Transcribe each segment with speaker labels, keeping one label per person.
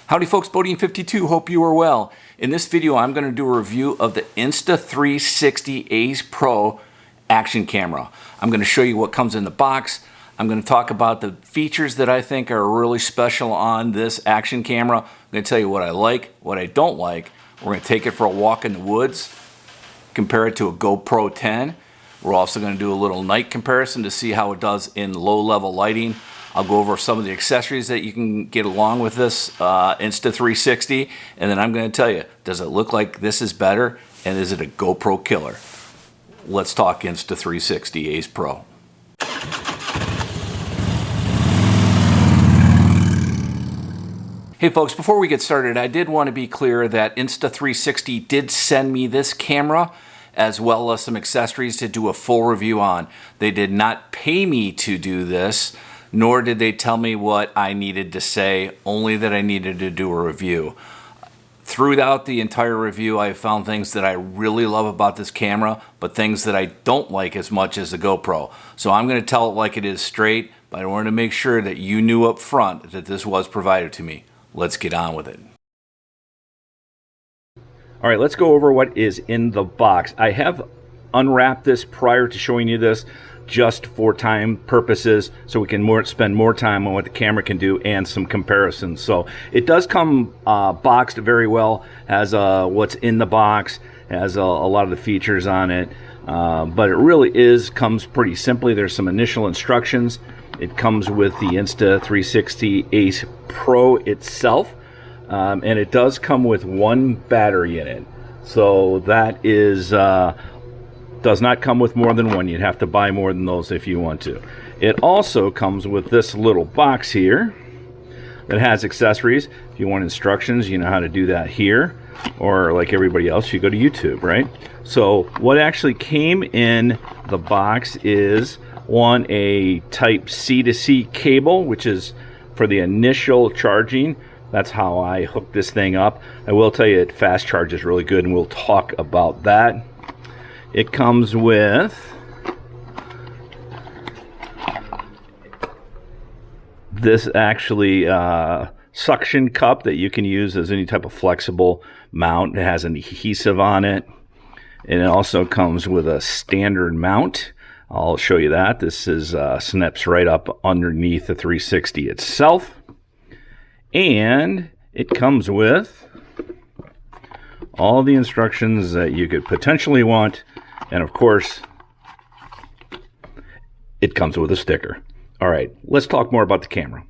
Speaker 1: Howdy folks, BoDean52, hope you are well. In this video I'm going to do a review of the Insta360 Ace Pro action camera. I'm going to show you what comes in the box. I'm going to talk about the features that I think are really special on this action camera. I'm going to tell you what I like, what I don't like. We're going to take it for a walk in the woods, compare it to a GoPro 10. We're also going to do a little night comparison to see how it does in low level lighting. I'll go over some of the accessories that you can get along with this Insta360, and then I'm going to tell you, does it look like this is better, and is it a GoPro killer? Let's talk Insta360 Ace Pro. Hey folks, before we get started, I did want to be clear that Insta360 did send me this camera as well as some accessories to do a full review on. They did not pay me to do this, nor did they tell me what I needed to say, only that I needed to do a review. Throughout the entire review, I found things that I really love about this camera, but things that I don't like as much as the GoPro. So I'm going to tell it like it is straight, but I wanted to make sure that you knew up front that this was provided to me. Let's get on with it. All right, let's go over what is in the box. I have unwrapped this prior to showing you this, just for time purposes, so we can spend more time on what the camera can do and some comparisons. So it does come boxed very well, has what's in the box, has a lot of the features on it, but it really comes pretty simply. There's some initial instructions. It comes with the Insta360 Ace Pro itself, and it does come with one battery in it. So that is does not come with more than one. You'd have to buy more than those if you want to. It also comes with this little box here that has accessories. If you want instructions, you know how to do that here, or like everybody else, you go to YouTube, right? So what actually came in the box is a type C to C cable, which is for the initial charging. That's how I hooked this thing up. I will tell you it fast charges really good, and we'll talk about that. It comes with this actually suction cup that you can use as any type of flexible mount. It has an adhesive on it, and it also comes with a standard mount. I'll show you that. This is snaps right up underneath the 360 itself, and it comes with all the instructions that you could potentially want. And of course, it comes with a sticker. All right, let's talk more about the camera.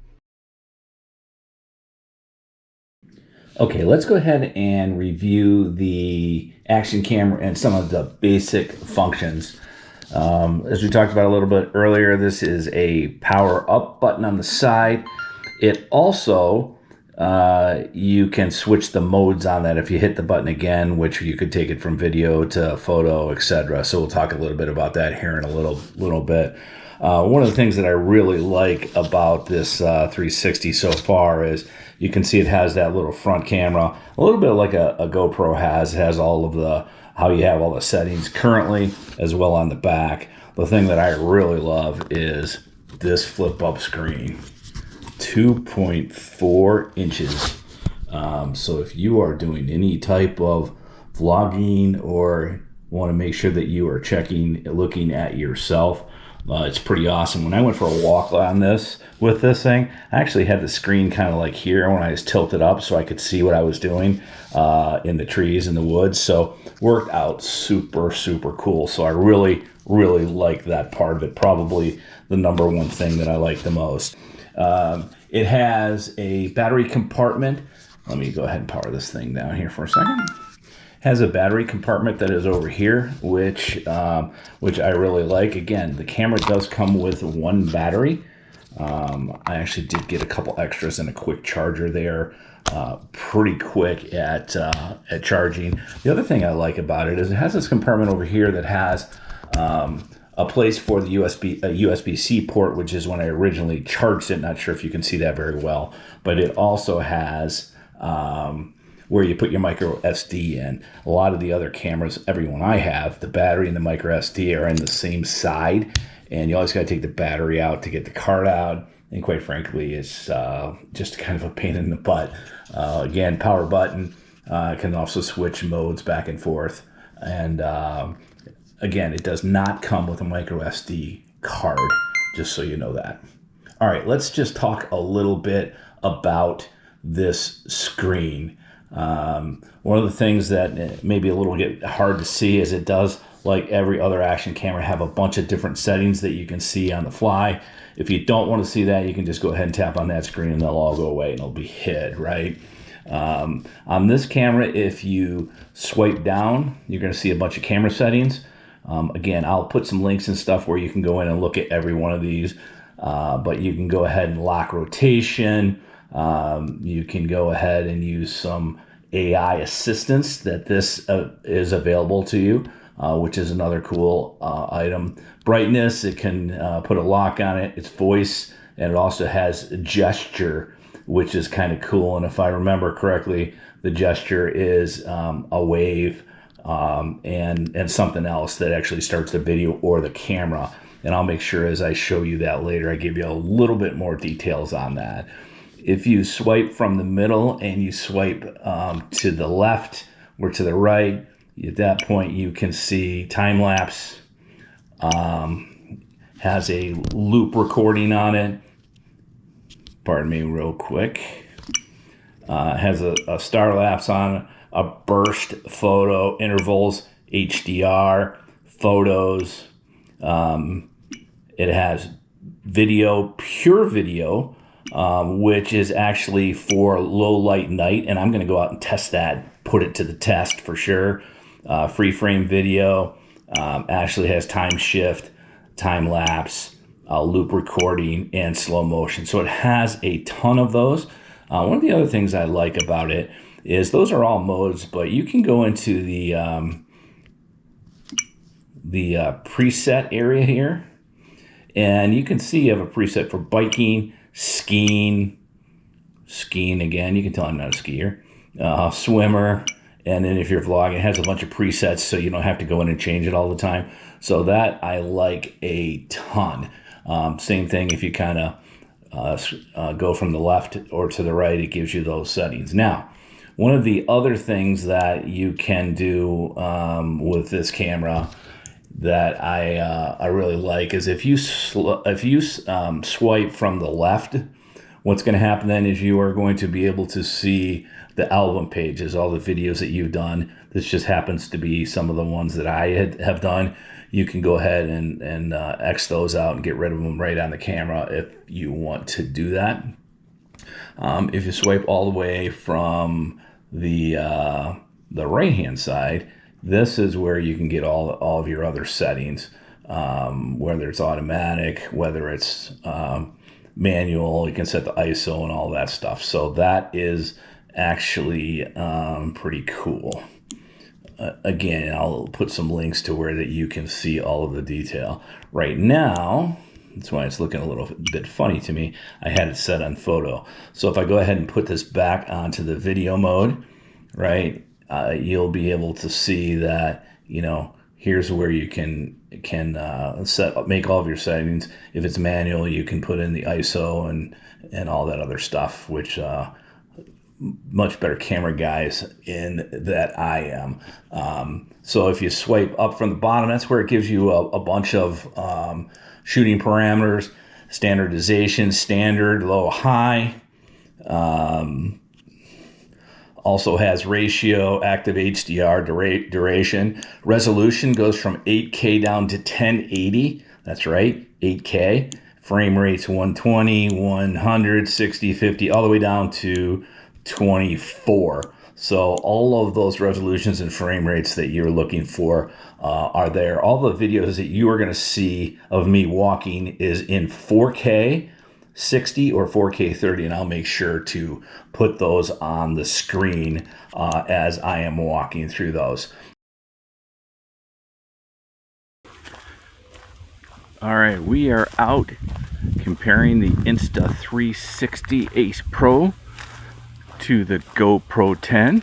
Speaker 1: Okay, let's go ahead and review the action camera and some of the basic functions. As we talked about a little bit earlier, this is a power up button on the side. It also you can switch the modes on that if you hit the button again, which you could take it from video to photo, etc. So we'll talk a little bit about that here in a little bit. One of the things that I really like about this 360 so far is you can see it has that little front camera, a little bit like a GoPro has. It has all of how you have all the settings currently, as well on the back. The thing that I really love is this flip up screen. 2.4 inches. So if you are doing any type of vlogging or want to make sure that you are looking at yourself, it's pretty awesome. When I went for a walk on with this thing, I actually had the screen kind of like here when I was tilted up so I could see what I was doing in the trees in the woods. So worked out super cool. So I really like that part of it. Probably the number one thing that I like the most. It has a battery compartment. Let me go ahead and power this thing down here for a second. Has a battery compartment that is over here, which I really like. Again, the camera does come with one battery. I actually did get a couple extras and a quick charger there. Pretty quick at charging. The other thing I like about it is it has this compartment over here that has a place for the USB-C port, which is when I originally charged it. Not sure if you can see that very well, but it also has where you put your micro SD in. A lot of the other cameras, every one I have, the battery and the micro SD are in the same side, and you always got to take the battery out to get the card out. and quite frankly, it's just kind of a pain in the butt. Again, power button, can also switch modes back and forth. And again, it does not come with a micro SD card, just so you know that. All right, let's just talk a little bit about this screen. One of the things that may be a little bit hard to see is it does, like every other action camera, have a bunch of different settings that you can see on the fly. If you don't want to see that, you can just go ahead and tap on that screen and they'll all go away and it'll be hid, right? On this camera, if you swipe down, you're going to see a bunch of camera settings. Again, I'll put some links and stuff where you can go in and look at every one of these. But you can go ahead and lock rotation. You can go ahead and use some AI assistance that this is available to you, which is another cool item. Brightness, it can put a lock on it. It's voice, and it also has gesture, which is kind of cool. And if I remember correctly, the gesture is a wave and something else that actually starts the video or the camera. And I'll make sure as I show you that later, I give you a little bit more details on that. If you swipe from the middle and you swipe to the left or to the right, at that point you can see time lapse, has a loop recording on it. Pardon me real quick. Has a star lapse on it, a burst photo, intervals, HDR, photos. It has video, pure video, which is actually for low light night. And I'm going to go out and test that, put it to the test for sure. Free frame video, actually has time shift, time lapse, loop recording, and slow motion. So it has a ton of those. One of the other things I like about it is those are all modes, but you can go into the preset area here, and you can see you have a preset for biking, skiing again, you can tell I'm not a skier, swimmer, and then if you're vlogging, it has a bunch of presets so you don't have to go in and change it all the time. So that I like a ton. Same thing if you kind of go from the left or to the right, it gives you those settings. Now, one of the other things that you can do with this camera that I really like is if you swipe from the left, what's going to happen then is you are going to be able to see the album pages, all the videos that you've done. This just happens to be some of the ones that I have done. You can go ahead and X those out and get rid of them right on the camera if you want to do that. If you swipe all the way from the right hand side, this is where you can get all of your other settings, whether it's automatic, whether it's manual. You can set the ISO and all that stuff. So that is actually pretty cool. Again, I'll put some links to where that you can see all of the detail. Right now, that's why it's looking a little bit funny to me. I had it set on photo. So if I go ahead and put this back onto the video mode, right, you'll be able to see that, you know, here's where you can make all of your settings. If it's manual, you can put in the ISO and all that other stuff, which much better camera guys in that I am. So if you swipe up from the bottom, that's where it gives you a bunch of shooting parameters, standardization, standard, low, high. Also has ratio, active HDR, duration. Resolution goes from 8K down to 1080. That's right, 8K. Frame rates 120, 100, 60, 50, all the way down to 24. So all of those resolutions and frame rates that you're looking for are there. All the videos that you are going to see of me walking is in 4K 60 or 4K 30, and I'll make sure to put those on the screen as I am walking through those. All right, we are out comparing the Insta360 Ace Pro to the GoPro 10.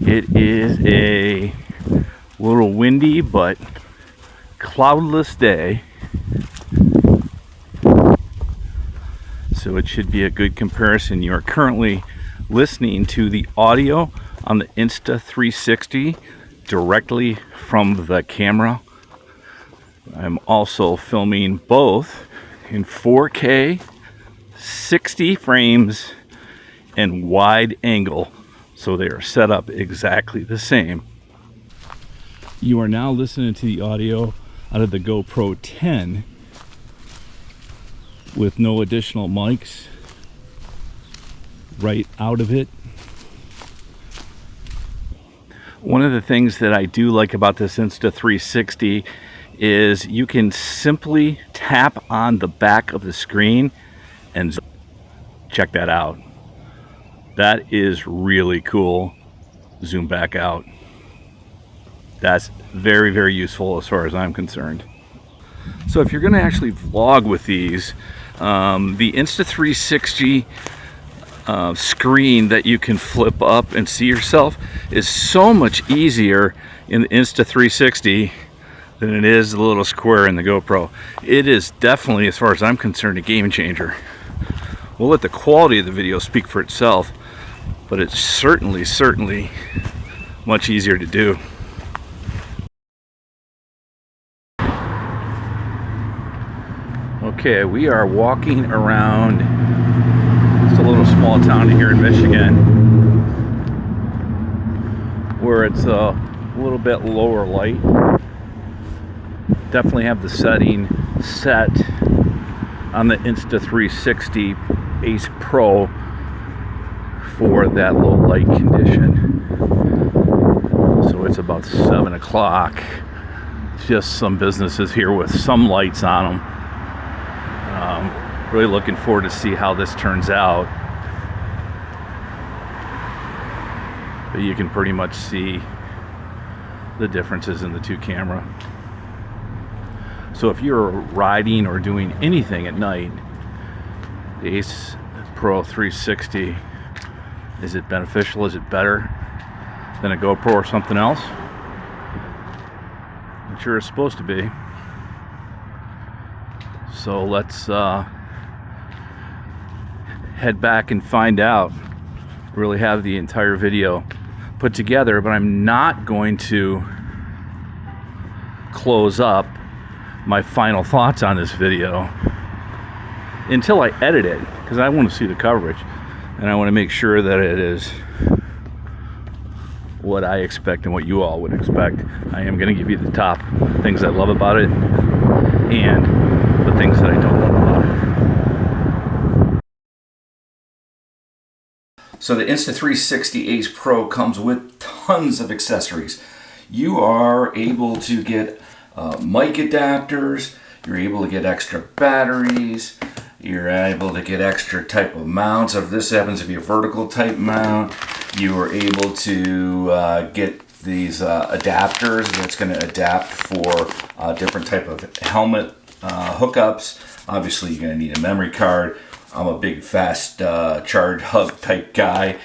Speaker 1: It is a little windy but cloudless day. so it should be a good comparison. You are currently listening to the audio on the Insta360 directly from the camera. I'm also filming both in 4K, 60 frames, and wide angle, so they are set up exactly the same. You are now listening to the audio out of the GoPro 10 with no additional mics right out of it. One of the things that I do like about this Insta360 is you can simply tap on the back of the screen and check that out. That is really cool. Zoom back out. That's very, very useful as far as I'm concerned. So if you're going to actually vlog with these, the Insta360 screen that you can flip up and see yourself is so much easier in the Insta360 than it is the little square in the GoPro. It is definitely, as far as I'm concerned, a game changer. We'll let the quality of the video speak for itself, but it's certainly much easier to do. Okay, we are walking around. It's a little small town here in Michigan where it's a little bit lower light. Definitely have the setting set on the Insta360 Ace Pro for that low light condition. So it's about 7 o'clock. Just some businesses here with some lights on them. Really looking forward to see how this turns out. But you can pretty much see the differences in the two camera. So if you're riding or doing anything at night, the Ace Pro 360, is it beneficial? Is it better than a GoPro or something else? I'm sure it's supposed to be. So let's head back and find out. Really have the entire video put together, but I'm not going to close up my final thoughts on this video until I edit it, because I want to see the coverage and I want to make sure that it is what I expect and what you all would expect. I am going to give you the top things I love about it and the things that I don't love about it. So the Insta360 Ace Pro comes with tons of accessories. You are able to get mic adapters, you're able to get extra batteries, you're able to get extra type of mounts. If this happens to be a vertical type mount, you are able to get these adapters that's going to adapt for different type of helmet hookups. Obviously you're going to need a memory card. I'm a big fast charge hub type guy.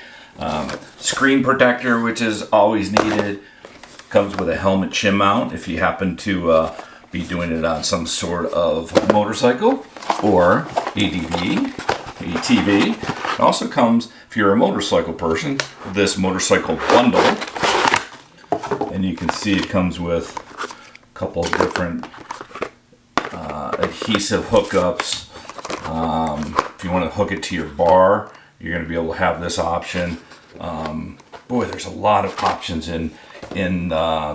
Speaker 1: Screen protector, which is always needed. Comes with a helmet chin mount if you happen to be doing it on some sort of motorcycle or ADV, ATV. It also comes, if you're a motorcycle person, this motorcycle bundle. And you can see it comes with a couple of different adhesive hookups. If you want to hook it to your bar, you're going to be able to have this option. Boy, there's a lot of options in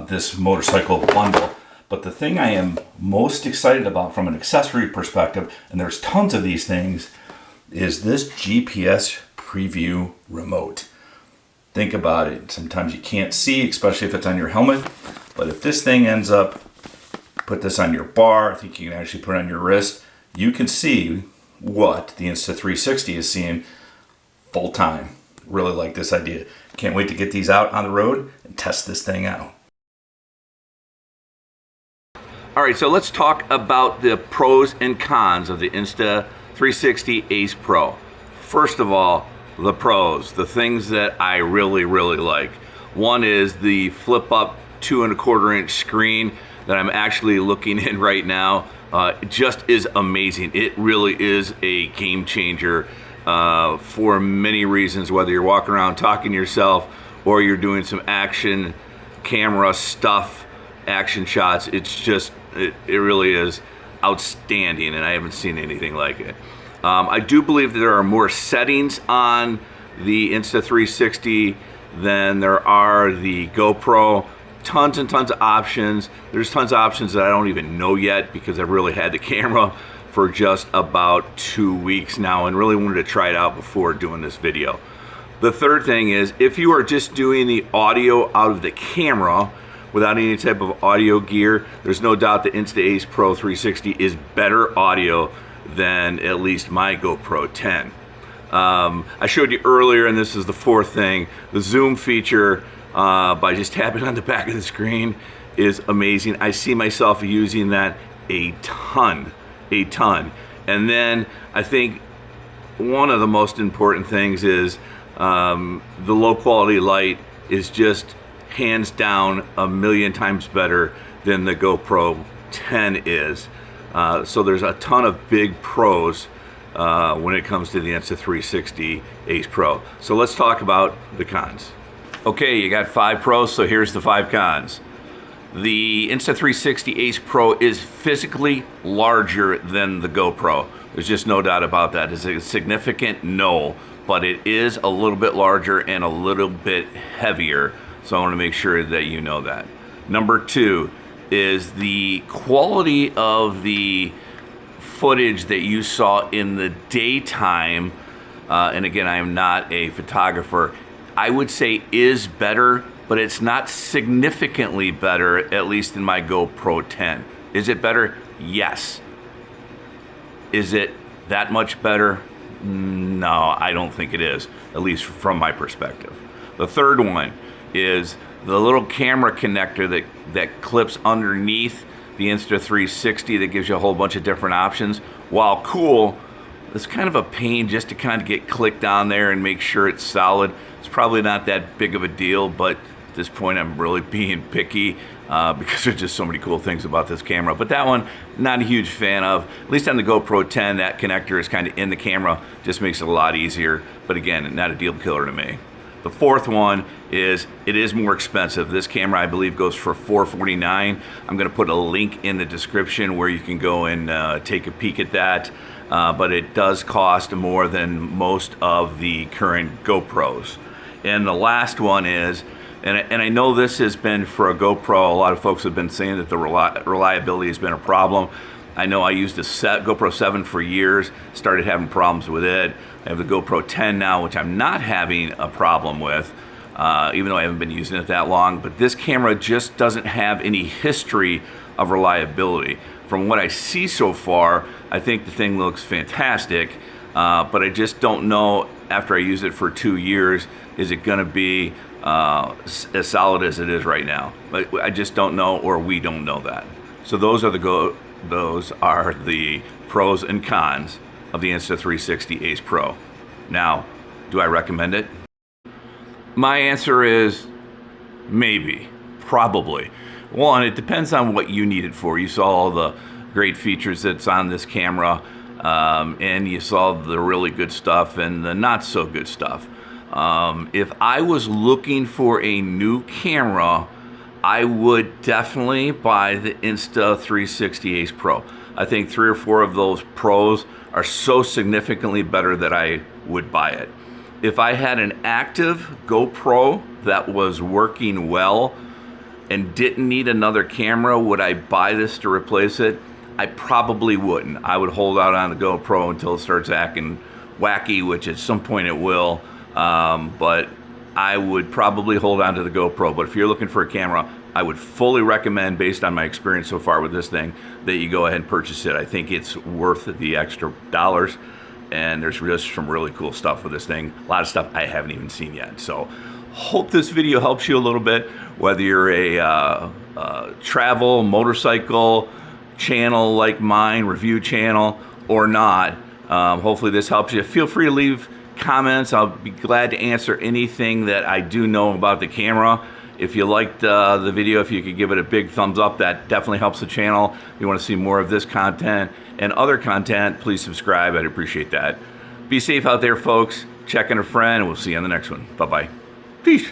Speaker 1: this motorcycle bundle. But the thing I am most excited about from an accessory perspective, and there's tons of these things, is this GPS preview remote. Think about it. Sometimes you can't see, especially if it's on your helmet. But if this thing ends up, put this on your bar, I think you can actually put it on your wrist, you can see what the Insta360 is seeing full time. Really like this idea. Can't wait to get these out on the road and test this thing out. All right, so let's talk about the pros and cons of the Insta360 Ace Pro. First of all, the pros, the things that I really like. One is the flip up 2¼ inch screen that I'm actually looking in right now. It just is amazing. It really is a game changer for many reasons, whether you're walking around talking to yourself or you're doing some action camera stuff, action shots. It's just, it really is outstanding, and I haven't seen anything like it. I do believe that there are more settings on the Insta360 than there are the GoPro. Tons and tons of options. There's tons of options that I don't even know yet because I've really had the camera for just about 2 weeks now and really wanted to try it out before doing this video. The third thing is, if you are just doing the audio out of the camera without any type of audio gear, there's no doubt the Insta360 Ace Pro 360 is better audio than at least my GoPro 10. I showed you earlier, and this is the fourth thing, the zoom feature by just tapping on the back of the screen is amazing. I see myself using that a ton. And then I think one of the most important things is the low quality light is just hands down a million times better than the GoPro 10 is. So there's a ton of big pros when it comes to the Insta360 Ace Pro. So let's talk about the cons. Okay, you got 5 pros, so here's the 5 cons. The Insta360 Ace Pro is physically larger than the GoPro. There's just no doubt about that. It's a significant no, but it is a little bit larger and a little bit heavier. So I want to make sure that you know that. Number 2 is the quality of the footage that you saw in the daytime. And again, I am not a photographer. I would say is better, but it's not significantly better, at least in my GoPro 10. Is it better? Yes. Is it that much better? No, I don't think it is, at least from my perspective. The third one is the little camera connector that clips underneath the Insta360 that gives you a whole bunch of different options. While cool, it's kind of a pain just to kind of get clicked on there and make sure it's solid. It's probably not that big of a deal, but at this point I'm really being picky because there's just so many cool things about this camera. But that one, not a huge fan of. At least on the GoPro 10, that connector is kind of in the camera, just makes it a lot easier. But again, not a deal killer to me. The fourth one is it is more expensive. This camera, I believe, goes for $449. I'm going to put a link in the description where you can go and take a peek at that. But it does cost more than most of the current GoPros. And the last one is, and I know this has been for a GoPro, a lot of folks have been saying that the reliability has been a problem. I know I used a GoPro 7 for years, started having problems with it. I have the GoPro 10 now, which I'm not having a problem with, even though I haven't been using it that long. But this camera just doesn't have any history of reliability. From what I see so far, I think the thing looks fantastic, but I just don't know, after I use it for 2 years, is it going to be as solid as it is right now? But I just don't know, or we don't know that. So those are the pros and cons of the Insta360 Ace Pro. Now, do I recommend it? My answer is maybe, probably. One, it depends on what you need it for. You saw all the great features that's on this camera, and you saw the really good stuff and the not so good stuff. If I was looking for a new camera, I would definitely buy the Insta360 Ace Pro. I think 3 or 4 of those pros are so significantly better that I would buy it. If I had an active GoPro that was working well and didn't need another camera, would I buy this to replace it? I probably wouldn't. I would hold out on the GoPro until it starts acting wacky, which at some point it will. But I would probably hold on to the GoPro. But if you're looking for a camera, I would fully recommend, based on my experience so far with this thing, that you go ahead and purchase it. I think it's worth the extra dollars, and there's just some really cool stuff with this thing. A lot of stuff I haven't even seen yet. So hope this video helps you a little bit, whether you're a travel, motorcycle channel like mine, review channel, or not. Hopefully this helps you. Feel free to leave comments. I'll be glad to answer anything that I do know about the camera.
Speaker 2: If you liked the video, if you could give it a big thumbs up, that definitely helps the channel. If you want to see more of this content and other content, please subscribe. I'd appreciate that. Be safe out there, folks. Check in a friend, and we'll see you on the next one. Bye-bye. Peace.